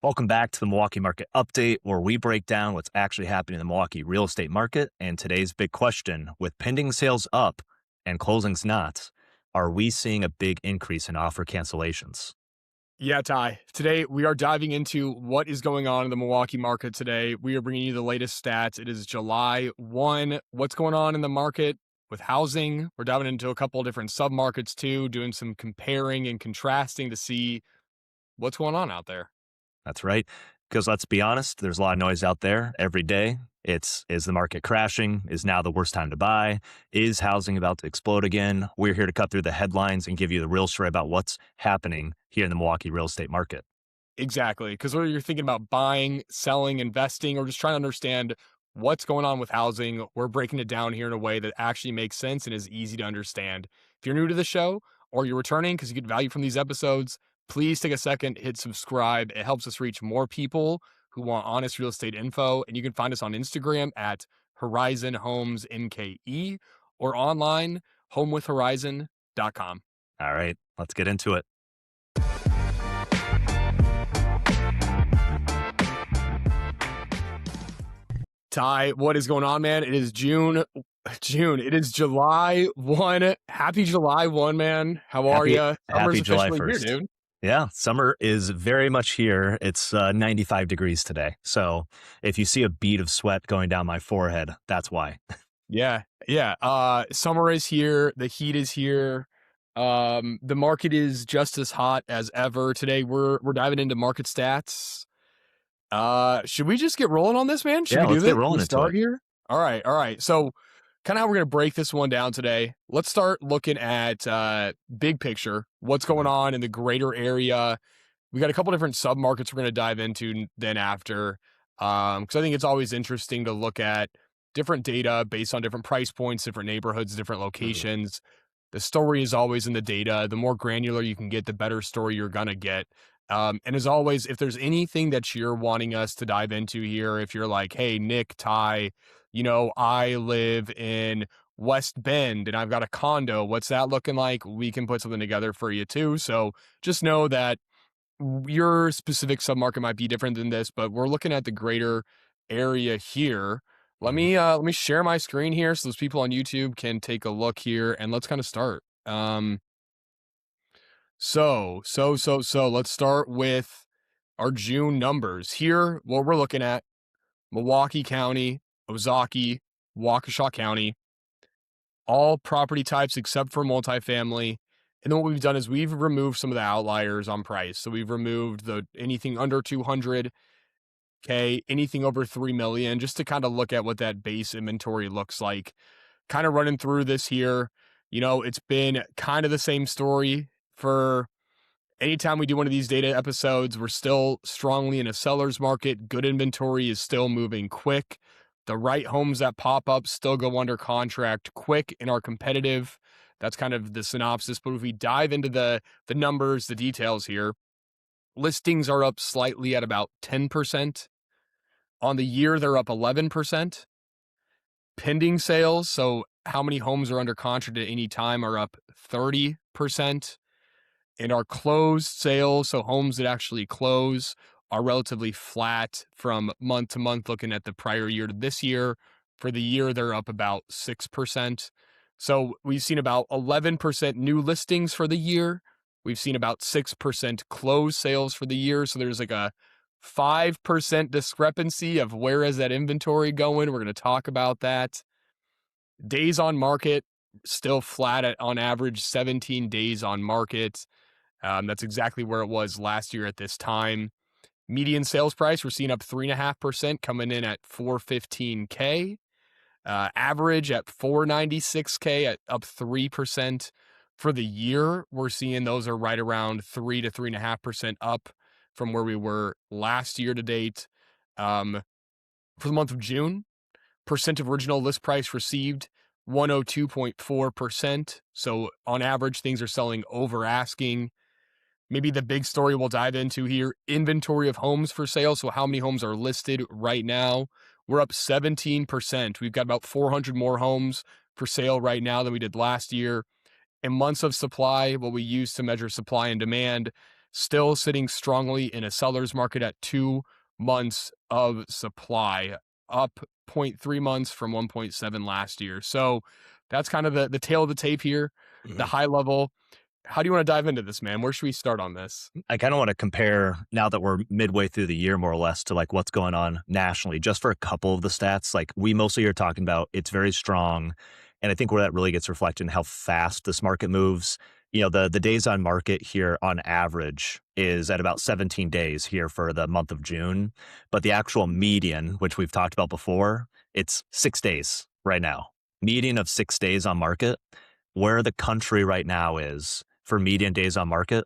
Welcome back to the Milwaukee Market Update, where we break down what's actually happening in the Milwaukee real estate market. And today's big question, with pending sales up and closings not, are we seeing a big increase in offer cancellations? Yeah, Ty. Today we are diving into what is going on in the Milwaukee market today. We are bringing you the latest stats. It is July 1. What's going on in the market with housing? We're diving into a couple of different submarkets too, doing some comparing and contrasting to see what's going on out there. That's right. Because let's be honest, there's a lot of noise out there every day. Is the market crashing? Is now the worst time to buy? Is housing about to explode again? We're here to cut through the headlines and give you the real story about what's happening here in the Milwaukee real estate market. Exactly. Because whether you're thinking about buying, selling, investing, or just trying to understand what's going on with housing, we're breaking it down here in a way that actually makes sense and is easy to understand. If you're new to the show or you're returning because you get value from these episodes, please take a second, hit subscribe. It helps us reach more people who want honest real estate info. And you can find us on Instagram at Horizon Homes MKE or online homewithhorizon.com. All right, let's get into it. Ty, what is going on, man? It is June. It is July 1. Happy July 1, man. How are you? Happy July Officially 1st. here, dude. Yeah, summer is very much here. It's 95 degrees today. So if you see a bead of sweat going down my forehead, that's why. Yeah. Summer is here. The heat is here. The market is just as hot as ever. Today we're diving into market stats. Should we just get rolling on this, man? Should Yeah, we do let's this? get rolling Should we into start it. here? All right. So kind of how we're going to break this one down today. Let's start looking at big picture, what's going on in the greater area. We got a couple different submarkets we're going to dive into then after, because I think it's always interesting to look at different data based on different price points, different neighborhoods, different locations. The story is always in the data. The more granular you can get, the better story you're going to get. And as always, if there's anything that you're wanting us to dive into here, if you're like, hey, Nick, Ty, I live in West Bend and I've got a condo, what's that looking like? We can put something together for you too. So just know that your specific submarket might be different than this, but we're looking at the greater area here. Let me share my screen here so those people on YouTube can take a look here, and let's kind of start. So let's start with our June numbers. Here, what we're looking at: Milwaukee County, Ozaukee, Waukesha County, all property types except for multifamily. And then what we've done is we've removed some of the outliers on price. So we've removed anything under 200K, anything over 3 million, just to kind of look at what that base inventory looks like. Kind of running through this here. It's been kind of the same story for anytime we do one of these data episodes. We're still strongly in a seller's market. Good inventory is still moving quick. The right homes that pop up still go under contract quick and are competitive. That's kind of the synopsis. But if we dive into the numbers, the details here, listings are up slightly at about 10%. On the year, they're up 11%. Pending sales, so how many homes are under contract at any time, are up 30%. And our closed sales, so homes that actually close, are relatively flat from month to month, looking at the prior year to this year. For the year, they're up about 6%. So we've seen about 11% new listings for the year. We've seen about 6% closed sales for the year. So there's like a 5% discrepancy of where is that inventory going. We're going to talk about that. Days on market, still flat at on average 17 days on market. That's exactly where it was last year at this time. Median sales price, we're seeing up 3.5%, coming in at $415K. Average at $496K, up 3%. For the year, we're seeing those are right around 3 to 3.5% up from where we were last year to date. For the month of June, percent of original list price received, 102.4%. So on average, things are selling over asking. Maybe the big story we'll dive into here, inventory of homes for sale. So how many homes are listed right now? We're up 17%. We've got about 400 more homes for sale right now than we did last year. And months of supply, what we use to measure supply and demand, still sitting strongly in a seller's market at 2 months of supply, up zero point 0.3 months from 1.7 last year. So that's kind of the tail of the tape here, the Mhm. high level. How do you want to dive into this, man? Where should we start on this? I kind of want to compare now that we're midway through the year, more or less, to like what's going on nationally, just for a couple of the stats. Like we mostly are talking about it's very strong. And I think where that really gets reflected in how fast this market moves. The days on market here on average is at about 17 days here for the month of June. But the actual median, which we've talked about before, it's 6 days right now. Median of 6 days on market. Where the country right now is for median days on market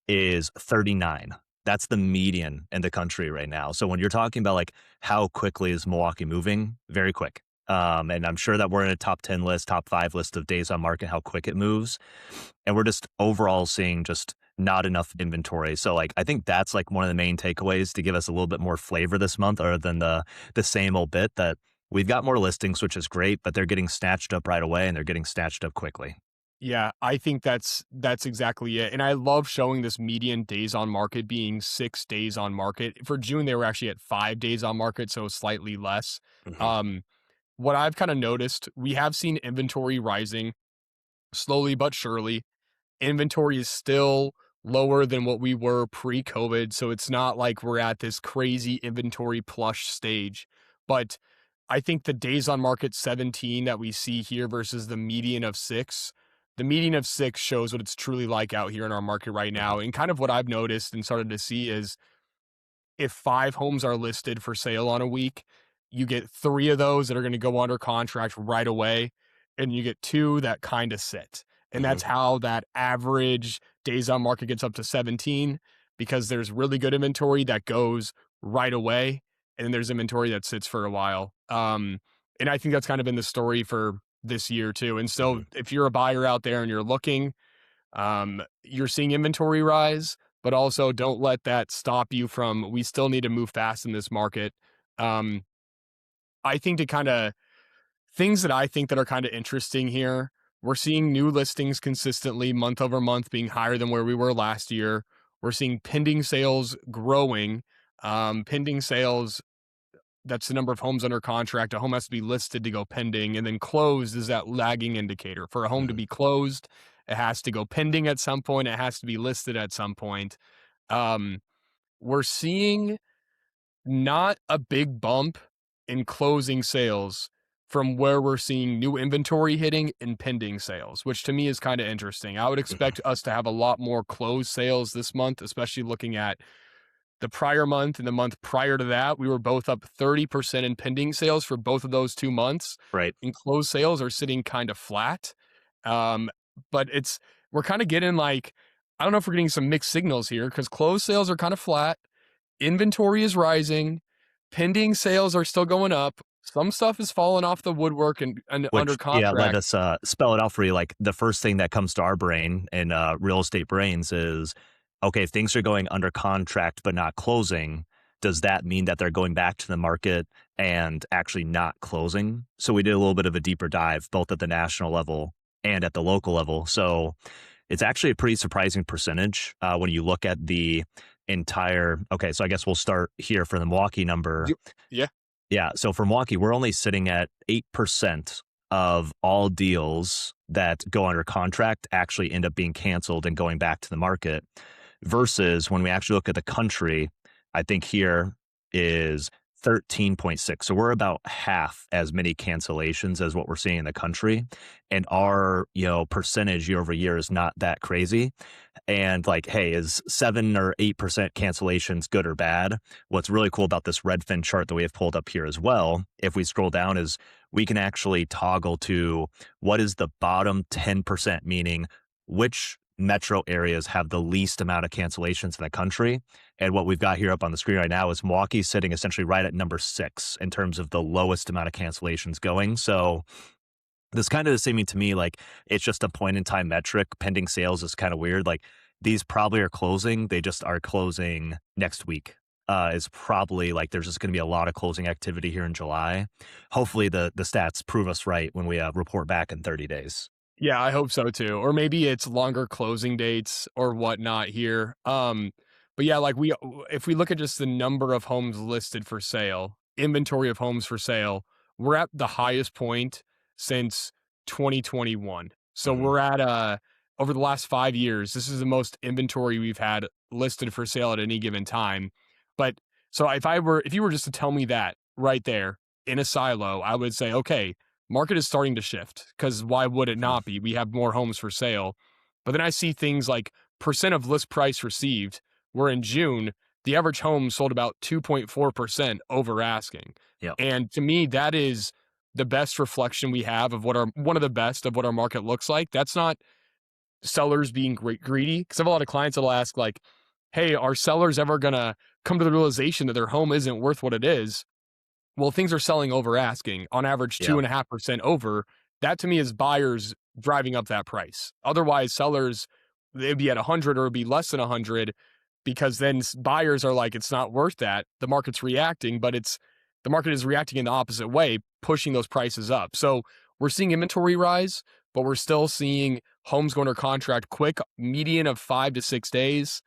is 39. That's the median in the country right now. So when you're talking about like how quickly is Milwaukee moving, very quick. And I'm sure that we're in a top 10 list, top 5 list of days on market, how quick it moves. And we're just overall seeing just not enough inventory. So like I think that's like one of the main takeaways to give us a little bit more flavor this month, other than the same old bit that we've got more listings, which is great, but they're getting snatched up right away and they're getting snatched up quickly. Yeah, I think that's exactly it. And I love showing this median days on market being 6 days on market. For June, they were actually at 5 days on market, so slightly less. Mhm. Um, what I've kind of noticed, we have seen inventory rising slowly but surely. Inventory is still lower than what we were pre-COVID, so it's not like we're at this crazy inventory plush stage. But I think the days on market 17 that we see here versus the median of 6, the median of 6 shows what it's truly like out here in our market right Mhm. now. And kind of what I've noticed and started to see is if 5 homes are listed for sale on a week, you get 3 of those that are gonna go under contract right away, and you get 2 that kinda sit. And Mhm. that's how that average days on market gets up to 17, because there's really good inventory that goes right away, and then there's inventory that sits for a while. And I think that's kind of been the story for this year too. And so Mhm. if you're a buyer out there and you're looking, you're seeing inventory rise, but also don't let that stop you from, we still need to move fast in this market. Um, I think to kind of things that I think that are kind of interesting here, we're seeing new listings consistently month over month being higher than where we were last year. We're seeing pending sales growing. Pending sales, that's the number of homes under contract. A home has to be listed to go pending, and then closed is that lagging indicator. For a home to Mhm. be closed, it has to go pending at some point. It has to be listed at some point. Um, we're seeing not a big bump in closing sales from where we're seeing new inventory hitting and pending sales, which to me is kind of interesting. I would Mhm. expect us to have a lot more closed sales this month, especially looking at the prior month and the month prior to that. We were both up 30% in pending sales for both of those 2 months, Right. and closed sales are sitting kind of flat. Um, but we're kind of getting like, I don't know if we're getting some mixed signals here because closed sales are kind of flat. Inventory is rising. Pending sales are still going up. Some stuff is falling off the woodwork and under Which, yeah, let contract. us spell it out for you. Like the first thing that comes to our brain and real estate brains is, okay, if things are going under contract but not closing, does that mean that they're going back to the market and actually not closing? So we did a little bit of a deeper dive, both at the national level and at the local level. So it's actually a pretty surprising percentage when you look at the entire. Okay, so I guess we'll start here for the Milwaukee number. You- Yeah. Yeah. So for Milwaukee, we're only sitting at 8% of all deals that go under contract actually end up being canceled and going back to the market. Versus when we actually look at the country, I think here is 13.6. So we're about half as many cancellations as what we're seeing in the country. And our, percentage year over year is not that crazy. And like, hey, is 7 or 8% cancellations good or bad? What's really cool about this Redfin chart that we have pulled up here as well, if we scroll down, is we can actually toggle to what is the bottom 10%, meaning which metro areas have the least amount of cancellations in the country. And what we've got here up on the screen right now is Milwaukee sitting essentially right at number 6 in terms of the lowest amount of cancellations going. So this kind of is seeming to me like it's just a point in time metric. Pending sales is kind of weird. Like these probably are closing. They just are closing next week. Is probably like there's just going to be a lot of closing activity here in July. Hopefully the stats prove us right when we report back in 30 days. Yeah, I hope so too. Or maybe it's longer closing dates or whatnot here. But yeah, like if we look at just the number of homes listed for sale, inventory of homes for sale, we're at the highest point since 2021. So Mhm. we're at over the last 5 years, this is the most inventory we've had listed for sale at any given time. But so if you were just to tell me that right there in a silo, I would say, okay, market is starting to shift because why would it Mhm. not be? We have more homes for sale. But then I see things like percent of list price received, where in June, the average home sold about 2.4% over asking. Yeah. And to me, that is the best reflection we have of one of the best of what our market looks like. That's not sellers being greedy. Because I have a lot of clients that'll ask, like, hey, are sellers ever going to come to the realization that their home isn't worth what it is? Well, things are selling over asking on average Yeah. 2.5% over. That to me is buyers driving up that price. Otherwise, sellers, they'd be at 100 or it'd be less than 100 because then buyers are like, it's not worth that. The market's reacting, but the market is reacting in the opposite way, pushing those prices up. So we're seeing inventory rise, but we're still seeing homes go under contract quick, median of 5 to 6 days,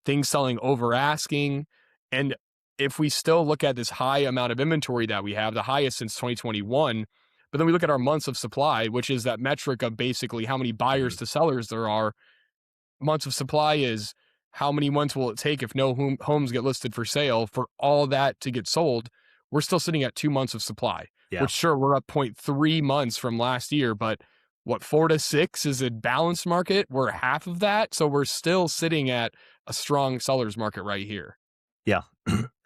things selling over asking. And if we still look at this high amount of inventory that we have, the highest since 2021, but then we look at our months of supply, which is that metric of basically how many buyers Mhm. to sellers there are. Months of supply is how many months will it take if no homes get listed for sale for all that to get sold. We're still sitting at 2 months of supply, Yeah. which sure, we're up 0.3 months from last year, but what, 4 to 6 is a balanced market? We're half of that. So we're still sitting at a strong seller's market right here. Yeah.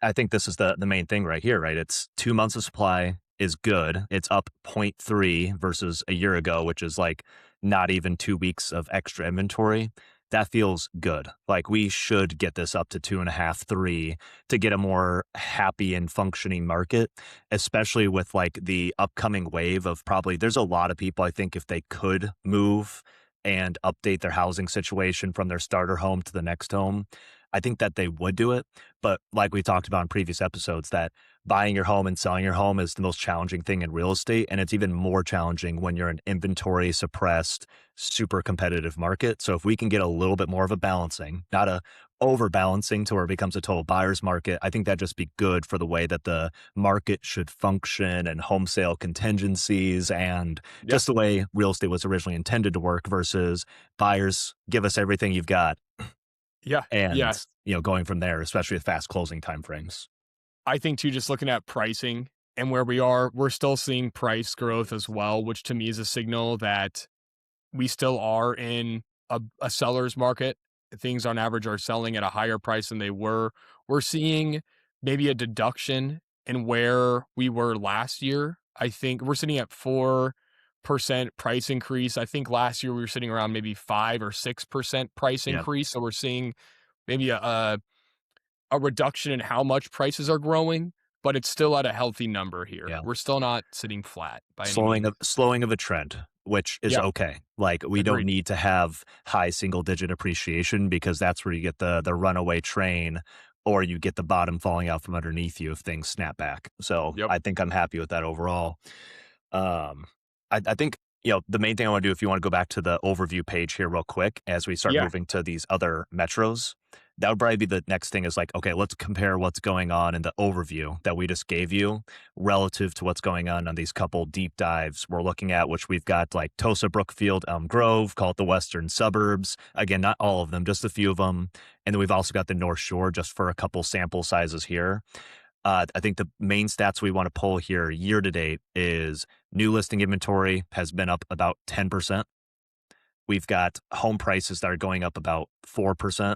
I think this is the main thing right here, right? It's 2 months of supply is good. It's up point 0.3 versus a year ago, which is like not even 2 weeks of extra inventory. That feels good. Like we should get this up to 2.5, 3 to get a more happy and functioning market, especially with like the upcoming wave of probably there's a lot of people I think if they could move and update their housing situation from their starter home to the next home, I think that they would do it. But like we talked about in previous episodes, that buying your home and selling your home is the most challenging thing in real estate. And it's even more challenging when you're an inventory suppressed, super competitive market. So if we can get a little bit more of a balancing, not a overbalancing to where it becomes a total buyer's market, I think that'd just be good for the way that the market should function and home sale contingencies and Yeah. just the way real estate was originally intended to work versus buyers give us everything you've got Yeah. and, Yeah. going from there, especially with fast closing timeframes. I think too, just looking at pricing and where we are, we're still seeing price growth as well, which to me is a signal that we still are in a seller's market. Things on average are selling at a higher price than they were. We're seeing maybe a deduction in where we were last year. I think we're sitting at 4% price increase. I think last year we were sitting around maybe 5 or 6% price Yeah. increase. So we're seeing maybe a reduction in how much prices are growing, but it's still at a healthy number here. Yeah. We're still not sitting flat by any Slowing means. of slowing of a trend, which is Yeah, okay. Like, we don't agreed. need to have high single digit appreciation because that's where you get the runaway train or you get the bottom falling out from underneath you if things snap back. So, Yep. I think I'm happy with that overall. Um, I think, the main thing I wanna do, if you wanna go back to the overview page here real quick as we start Yeah. moving to these other metros, that would probably be the next thing is like, okay, let's compare what's going on in the overview that we just gave you relative to what's going on these couple deep dives we're looking at, which we've got like Tosa, Brookfield, Elm Grove, call it the western suburbs. Again, not all of them, just a few of them. And then we've also got the North Shore just for a couple sample sizes here. I think the main stats we want to pull here year to date is new listing inventory has been up about 10%. We've got home prices that are going up about 4%.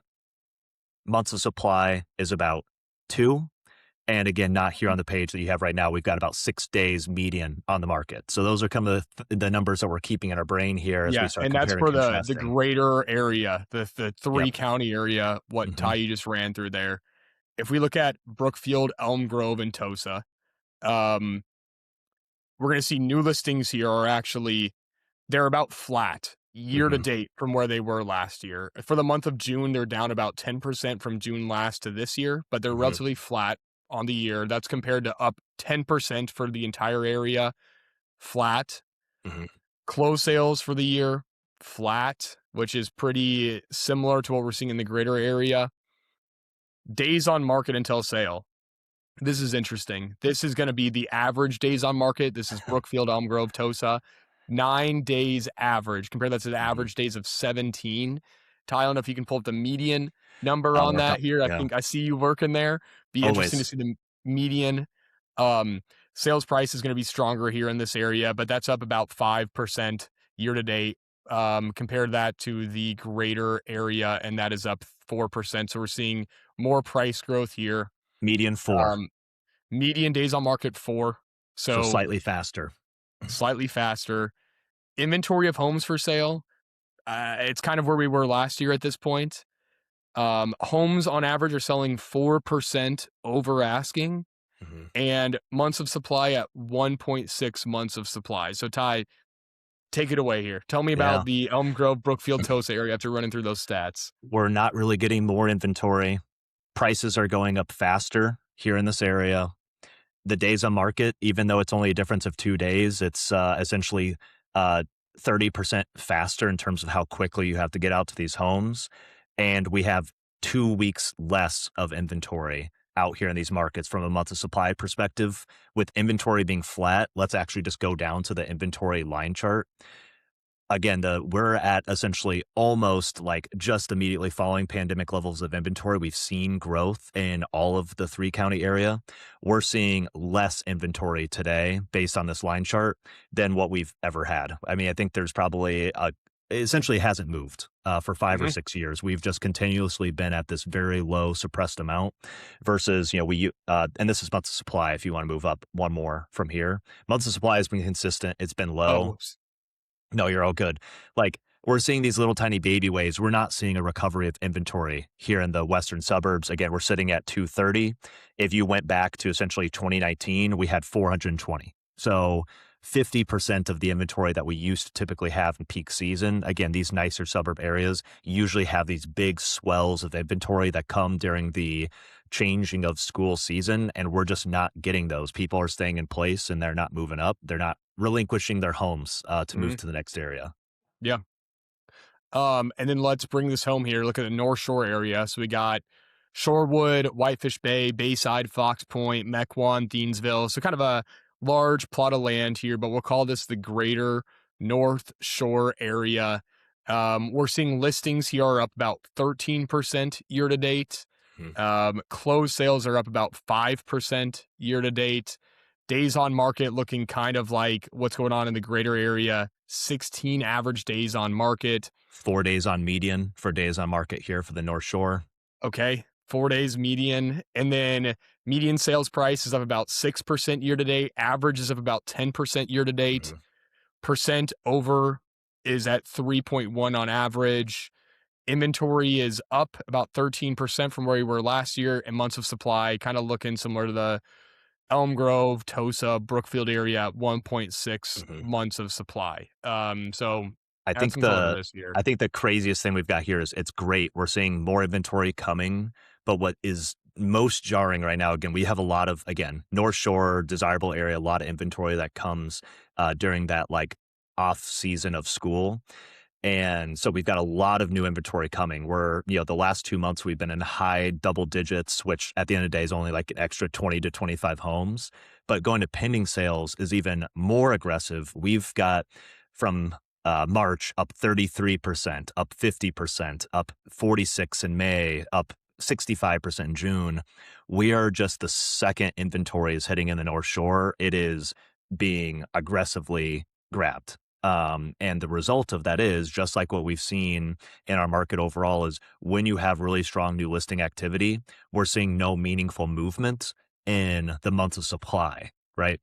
Months of supply is about 2. And again, not here on the page that you have right now. We've got about 6 days median on the market. So those are kind of the numbers that we're keeping in our brain here as we Yeah, start and that's comparing for and the contrasting. greater area, the Yep. 3 county area, what Hmm. Ty you just ran through there. If we look at Brookfield, Elm Grove, and Tosa, um, we're gonna see new listings here are actually they're about flat year to Hmm. date from where they were last year. For the month of June, they're down about 10% from June last to this year, but they're Hmm. relatively flat on the year. That's compared to up 10% for the entire area, flat. Hmm. Closed sales for the year, flat, which is pretty similar to what we're seeing in the greater area. Days on market until sale. This is interesting. This is going to be the average days on market. This is Brookfield, Elm Grove, Tosa. 9 days average. Compare that to the Mhm. average days of 17. Ty, I don't know if you can pull up the median number I'll on work on. that here. I Yeah, think I see you working there. Be interesting to always. see the median. Um, Sales price is going to be stronger here in this area, but that's up about 5% year to date. Compare that to the greater area, and that is up 4%. So we're seeing more price growth here. Median 4, Um, Median days on market 4, so so slightly faster. slightly faster. Inventory of homes for sale, it's kind of where we were last year at this point. Homes on average are selling 4% over asking, Mhm. and months of supply at 1.6 months of supply. So Ty, take it away here. Tell me Yeah. about the Elm Grove, Brookfield, Tosa area after running through those stats. We're not really getting more inventory. Prices are going up faster here in this area. The days on market, even though it's only a difference of 2 days, it's essentially uh, 30% faster in terms of how quickly you have to get out to these homes. And we have 2 weeks less of inventory out here in these markets from a month of supply perspective. With inventory being flat, let's actually just go down to the inventory line chart. Again, we're at essentially almost like just immediately following pandemic levels of inventory. We've seen growth in all of the 3-county area. We're seeing less inventory today based on this line chart than what we've ever had. I mean, I think there's probably it essentially hasn't moved for 5 or 6 years. We've just continuously been at this very low suppressed amount versus, and this is months of supply. If you want to move up one more from here, months of supply has been consistent. It's been Oh, low. whoops. No, you're all good. Like, we're seeing these little tiny baby waves. We're not seeing a recovery of inventory here in the western suburbs. Again, we're sitting at 230. If you went back to essentially 2019, we had 420. So 50% of the inventory that we used to typically have in peak season. Again, these nicer suburb areas usually have these big swells of inventory that come during the changing of school season, and we're just not getting those. People are staying in place and they're not moving up. They're not relinquishing their homes to move Mhm. to the next area. Yeah. And then let's bring this home here. Look at the North Shore area. So we got Shorewood, Whitefish Bay, Bayside, Fox Point, Mequon, Thiensville. So kind of a large plot of land here, but we'll call this the greater North Shore area. We're seeing listings here are up about 13% year to date. Hmm. Closed sales are up about 5% year to date. Days on market looking kind of like what's going on in the greater area. 16 average days on market. 4 days on median for days on market here for the North Shore. Okay. 4 days median. And then median sales price is up about 6% year to date. Average is up about 10% year to date. Mhm. Percent over is at 3.1 on average. Inventory is up about 13% from where we were last year. And months of supply kind of looking similar to the Elm Grove, Tosa, Brookfield area at 1.6 Mhm. months of supply. So I add think some color to the this year. I think the craziest thing we've got here is it's great. We're seeing more inventory coming, but what is most jarring right now, again, we have a lot of, again, North Shore, desirable area, a lot of inventory that comes during that like off season of school. And so we've got a lot of new inventory coming. The last 2 months we've been in high double digits, which at the end of the day is only like an extra 20 to 25 homes. But going to pending sales is even more aggressive. We've got from March up 33%, up 50%, up 46 in May, up 65% in June. We are just the second inventory is hitting in the North Shore. It is being aggressively grabbed. And the result of that is just like what we've seen in our market overall is when you have really strong new listing activity, we're seeing no meaningful movement in the months of supply, right?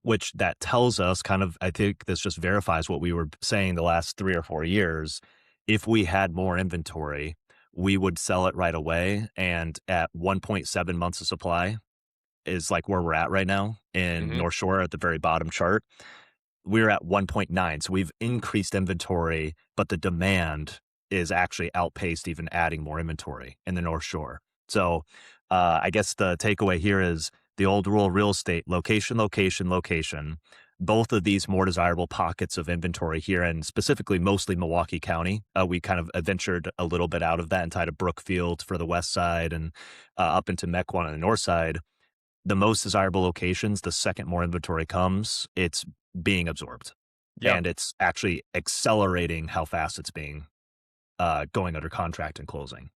Which that tells us kind of, I think this just verifies what we were saying the last 3 or 4 years. If we had more inventory, we would sell it right away. And at 1.7 months of supply is like where we're at right now in Hmm. North Shore at the very bottom chart. We're at 1.9. So we've increased inventory, but the demand is actually outpaced even adding more inventory in the North Shore. So I guess the takeaway here is the old rule of real estate: location, location, location. both of these more desirable pockets of inventory here, and specifically mostly Milwaukee County. We kind of ventured a little bit out of that and tied to Brookfield for the west side and up into Mequon on the north side. The most desirable locations, the second more inventory comes, it's being absorbed. Yep. And it's actually accelerating how fast it's being going under contract and closing.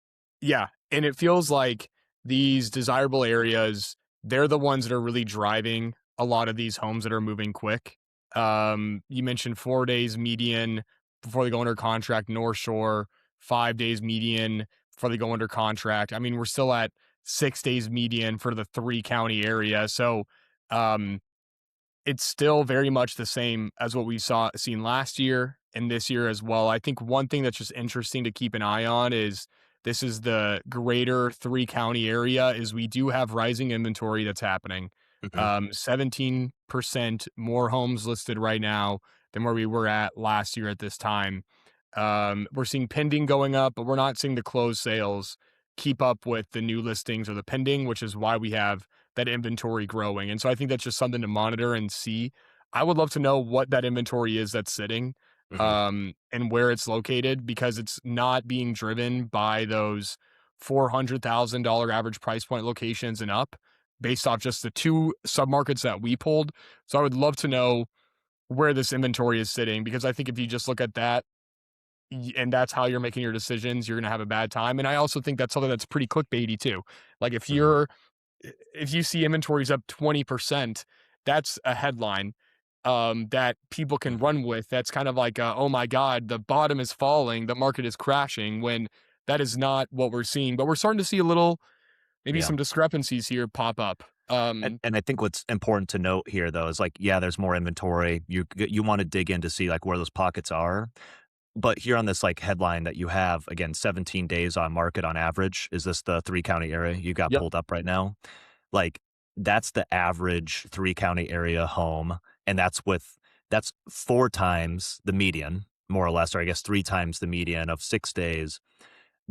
Yeah, and it feels like these desirable areas, they're the ones that are really driving a lot of these homes that are moving quick. You mentioned 4 days median before they go under contract, North Shore, 5 days median before they go under contract. I mean, we're still at 6 days median for the 3-county area. So, um, it's still very much the same as what we seen last year and this year as well. I think one thing that's just interesting to keep an eye on is this is the greater 3-county area is we do have rising inventory that's happening. Mhm. 17% more homes listed right now than where we were at last year at this time. We're seeing pending going up, but we're not seeing the closed sales keep up with the new listings or the pending, which is why we have that inventory growing. And so I think that's just something to monitor and see. I would love to know what that inventory is that's sitting, Mhm. and where it's located, because it's not being driven by those $400,000 average price point locations and up based off just the 2 submarkets that we pulled. So I would love to know where this inventory is sitting, because I think if you just look at that and that's how you're making your decisions, you're going to have a bad time. And I also think that's something that's pretty clickbaity too. Like Mhm. if you see inventories up 20%, that's a headline that people can Mhm. run with. That's kind of like, oh my God, the bottom is falling, the market is crashing, when that is not what we're seeing. But we're starting to see a little, maybe Yeah. some discrepancies here pop up. And I think what's important to note here though is like, yeah, there's more inventory. You want to dig in to see like where those pockets are. But here on this like headline that you have, again, 17 days on market on average. Is this the 3-county area you got Yep. pulled up right now? Like that's the average 3-county area home. And that's 4 times the median, more or less, or I guess 3 times the median of 6 days.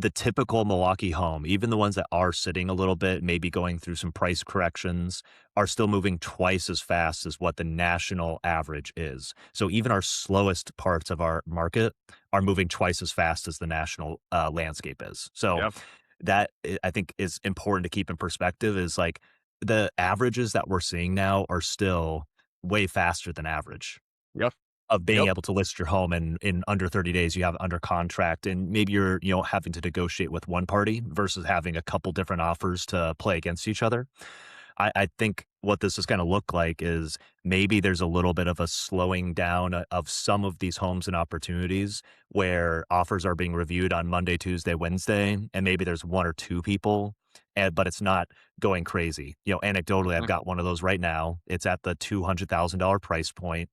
The typical Milwaukee home, even the ones that are sitting a little bit, maybe going through some price corrections, are still moving twice as fast as what the national average is. So even our slowest parts of our market are moving twice as fast as the national landscape is. So Yep. that I think is important to keep in perspective is like the averages that we're seeing now are still way faster than average Yep. of being Yep. able to list your home in under 30 days, you have it under contract, and maybe you're, having to negotiate with one party versus having a couple different offers to play against each other. I think what this is going to look like is maybe there's a little bit of a slowing down of some of these homes and opportunities where offers are being reviewed on Monday, Tuesday, Wednesday, and maybe there's 1 or 2 people, but it's not going crazy. Anecdotally, I've Mhm. got one of those right now. It's at the $200,000 price point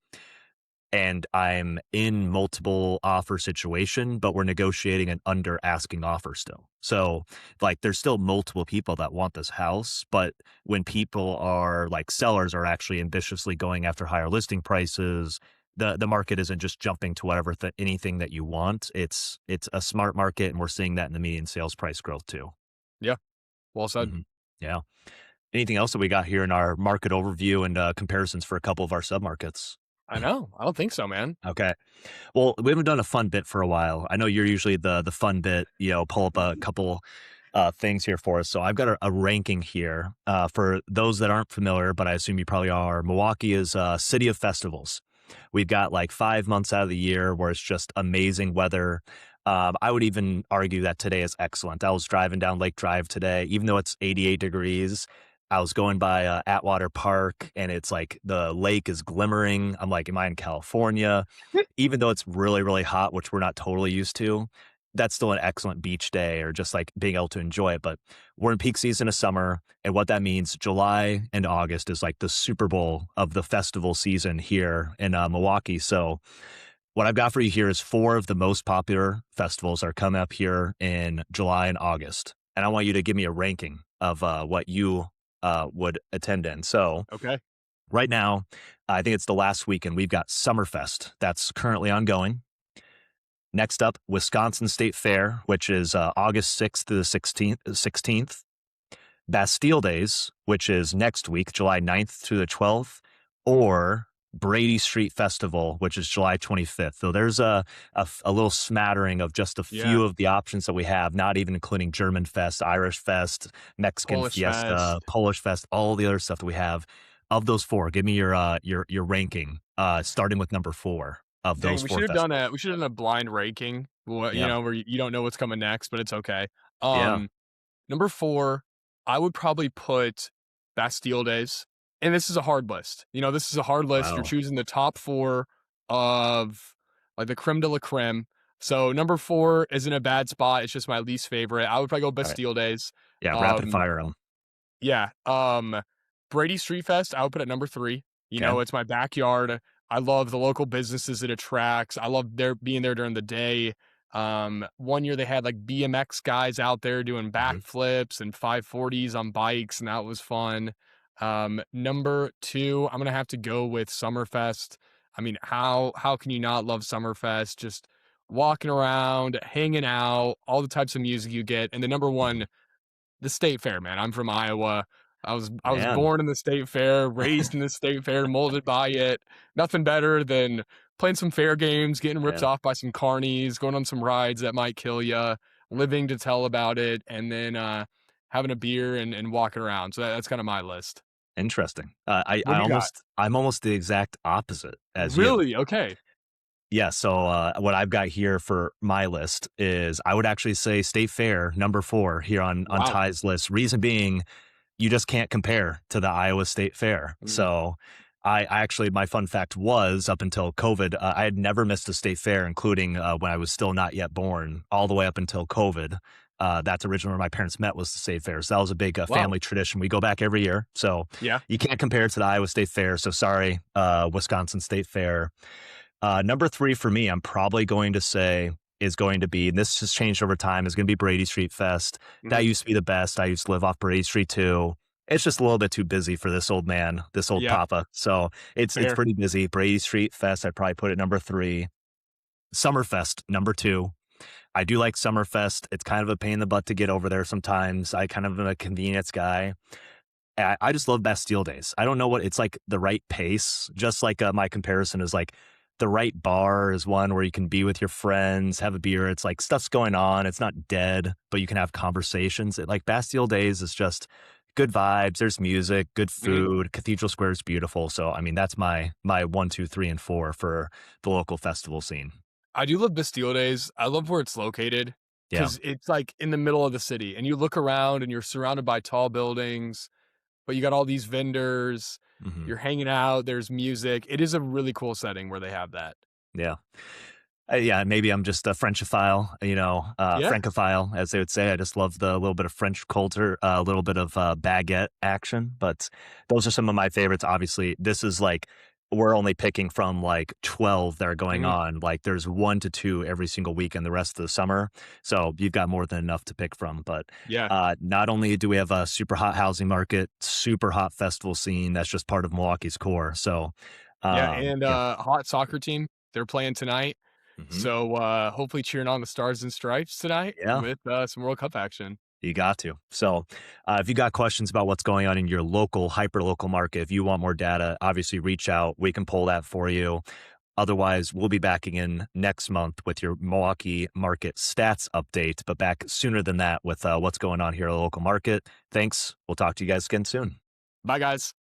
and I'm in multiple offer situation, but we're negotiating an under asking offer still. So, like, there's still multiple people that want this house, but when people are like sellers are actually ambitiously going after higher listing prices, the market isn't just jumping to whatever anything that you want. It's a smart market, and we're seeing that in the median sales price growth too. Yeah. Well said. Hmm. Yeah. Anything else that we got here in our market overview and comparisons for a couple of our submarkets? I know. I don't think so, man. Okay. Well, we haven't done a fun bit for a while. I know you're usually the fun bit, pull up a couple things here for us. So I've got a ranking here for those that aren't familiar, but I assume you probably are. Milwaukee is a city of festivals. We've got like 5 months out of the year where it's just amazing weather. I would even argue that today is excellent. I was driving down Lake Drive today, even though it's 88 degrees. I was going by Atwater Park and it's like the lake is glimmering. I'm like, am I in California? Even though it's really, really hot, which we're not totally used to, that's still an excellent beach day or just like being able to enjoy it. But we're in peak season of summer. And what that means, July and August is like the Super Bowl of the festival season here in Milwaukee. So what I've got for you here is 4 of the most popular festivals are coming up here in July and August. And I want you to give me a ranking of what you would attend in. So Okay. right now, I think it's the last weekend. We've got Summerfest that's currently ongoing. Next up, Wisconsin State Fair, which is August 6th to the 16th. Bastille Days, which is next week, July 9th to the 12th. Or Brady Street Festival, which is July 25th. So there's a little smattering of just a Yeah. few of the options that we have, not even including German Fest, Irish Fest, Mexican Polish Fest. Fiesta, Polish Fest, all the other stuff that we have. Of those four, give me your ranking, starting with number four of Dang, those we four should have done festivals. a blind ranking. What Yeah, where you don't know what's coming next, but it's okay. yeah. Um, Number 4, I would probably put Bastille Days, and this is a hard list. This is a hard list. You're Wow. choosing the top 4 of, like, the creme de la creme. So, number 4 isn't a bad spot, it's just my least favorite. I would probably go All right. Bastille Days. Yeah, rapid Um, fire 'em. yeah, Brady Street Fest, I would put at number 3. Okay. It's my backyard. I love the local businesses it attracts. I love being there during the day. One year they had like BMX guys out there doing Mhm. backflips and 540s on bikes, and that was fun. Number 2, I'm gonna have to go with Summerfest. I mean, how can you not love Summerfest? Just walking around, hanging out, all the types of music you get. And the number Mhm. 1, the state fair, man. I'm from Iowa. I was Man, born in the state fair, raised in the state fair, molded by it. Nothing better than playing some fair games, getting ripped yeah. off by some carnies, going on some rides that might kill you, living to tell about it, and then having a beer and walking around. So that's kind of my list. Interesting. What do you got? I'm almost the exact opposite as you. Really? Okay. Yeah, so, what I've got here for my list is I would actually say State Fair, number 4 here on Wow. Ty's list. Reason being, you just can't compare to the Iowa State Fair. Mm. So, I actually my fun fact was up until COVID, I had never missed a state fair, including, when I was still not yet born, all the way up until COVID. That's originally where my parents met was the state fair. So that was a big, Wow. family tradition. We go back every year. So, Yeah. you can't compare it to the Iowa State Fair. So sorry, Wisconsin State Fair. Number 3 for me, I'm probably going to say is going to be, and this has changed over time, is going to be Brady Street Fest. That Hmm. used to be the best. I used to live off Brady Street too. It's just a little bit too busy for this old man, this old Yeah. papa. So it's Fair. pretty busy. Brady Street Fest, I'd probably put it number 3. Summerfest, number 2. I do like Summerfest. It's kind of a pain in the butt to get over there sometimes. I kind of am a convenience guy. I just love Bastille Days. I don't know what it's like the right pace. Just like my comparison is like the right bar is one where you can be with your friends, have a beer. It's like stuff's going on. It's not dead, but you can have conversations. Like Bastille Days is just good vibes. There's music, good Mhm. food. Cathedral Square is beautiful. So I mean, that's my 1, 2, 3, and 4 for the local festival scene. I do love Bastille Days. I love where it's located Yeah. because it's like in the middle of the city, and you look around and you're surrounded by tall buildings, but you got all these vendors. Hmm. You're hanging out. There's music. It is a really cool setting where they have that. Yeah. Yeah, maybe I'm just a Frenchophile, Yeah. Francophile, as they would say. I just love the little bit of French culture, a little bit of baguette action. But those are some of my favorites. Obviously, this is like we're only picking from like 12 that are going Mhm. on. Like there's 1 to 2 every single week and the rest of the summer. So you've got more than enough to pick from. But Yeah. not only do we have a super hot housing market, super hot festival scene, that's just part of Milwaukee's core. So, Yeah. And yeah. hot soccer team. They're playing tonight. Hmm. So hopefully cheering on the Stars and Stripes tonight Yeah. with some World Cup action. You got to. So, if you got questions about what's going on in your local, hyper local market, if you want more data, obviously reach out. We can pull that for you. Otherwise, we'll be back again next month with your Milwaukee market stats update, but back sooner than that with what's going on here at the local market. Thanks. We'll talk to you guys again soon. Bye, guys.